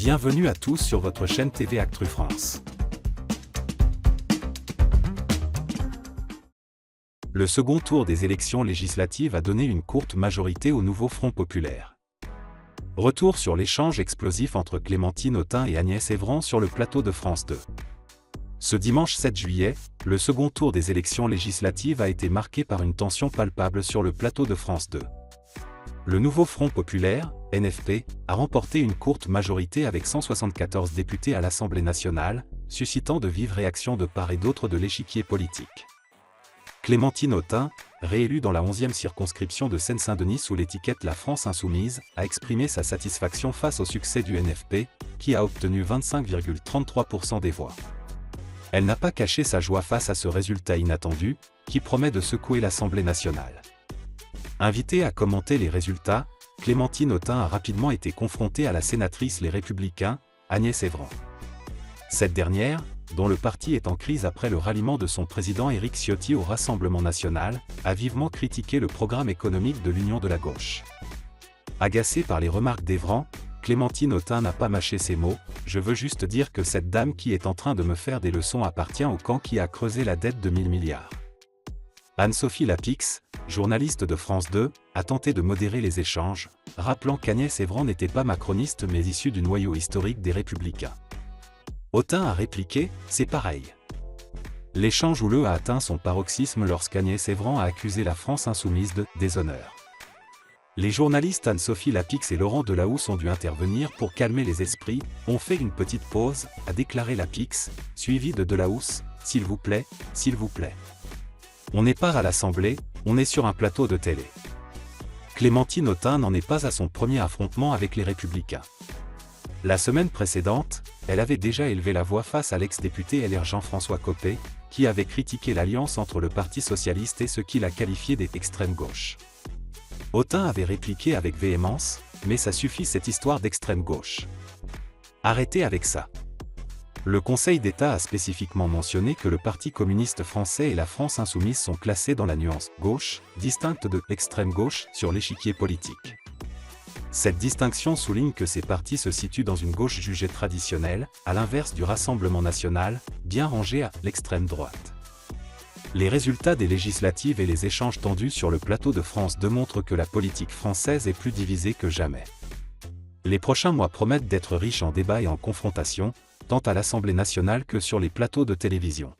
Bienvenue à tous sur votre chaîne TV Actu France. Le second tour des élections législatives a donné une courte majorité au nouveau Front populaire. Retour sur l'échange explosif entre Clémentine Autain et Agnès Evran sur le plateau de France 2. Ce dimanche 7 juillet, le second tour des élections législatives a été marqué par une tension palpable sur le plateau de France 2. Le nouveau Front populaire, NFP, a remporté une courte majorité avec 174 députés à l'Assemblée nationale, suscitant de vives réactions de part et d'autre de l'échiquier politique. Clémentine Autain, réélue dans la 11e circonscription de Seine-Saint-Denis sous l'étiquette La France Insoumise, a exprimé sa satisfaction face au succès du NFP, qui a obtenu 25,33% des voix. Elle n'a pas caché sa joie face à ce résultat inattendu, qui promet de secouer l'Assemblée nationale. Invitée à commenter les résultats, Clémentine Autain a rapidement été confrontée à la sénatrice Les Républicains, Agnès Evran. Cette dernière, dont le parti est en crise après le ralliement de son président Éric Ciotti au Rassemblement national, a vivement critiqué le programme économique de l'Union de la gauche. Agacée par les remarques d'Evran, Clémentine Autain n'a pas mâché ses mots « Je veux juste dire que cette dame qui est en train de me faire des leçons appartient au camp qui a creusé la dette de 1000 milliards ». Anne-Sophie Lapix, journaliste de France 2, a tenté de modérer les échanges, rappelant qu'Agnès Evran n'était pas macroniste mais issue du noyau historique des Républicains. Autain a répliqué « C'est pareil ». L'échange houleux a atteint son paroxysme lorsqu'Agnès Evran a accusé la France insoumise de « déshonneur ». Les journalistes Anne-Sophie Lapix et Laurent Delahousse ont dû intervenir pour calmer les esprits. « On fait une petite pause », a déclaré Lapix, suivi de Delahousse « S'il vous plaît, s'il vous plaît. On n'est pas à l'Assemblée, on est sur un plateau de télé ». Clémentine Autain n'en est pas à son premier affrontement avec les Républicains. La semaine précédente, elle avait déjà élevé la voix face à l'ex-député LR Jean-François Copé, qui avait critiqué l'alliance entre le Parti socialiste et ce qu'il a qualifié d'extrême gauche. Autain avait répliqué avec véhémence « Mais ça suffit cette histoire d'extrême gauche. Arrêtez avec ça ». Le Conseil d'État a spécifiquement mentionné que le Parti communiste français et la France insoumise sont classés dans la nuance « gauche », distincte de « extrême gauche » sur l'échiquier politique. Cette distinction souligne que ces partis se situent dans une gauche jugée traditionnelle, à l'inverse du Rassemblement national, bien rangé à l'extrême droite. Les résultats des législatives et les échanges tendus sur le plateau de France 2 montrent que la politique française est plus divisée que jamais. Les prochains mois promettent d'être riches en débats et en confrontations, tant à l'Assemblée nationale que sur les plateaux de télévision.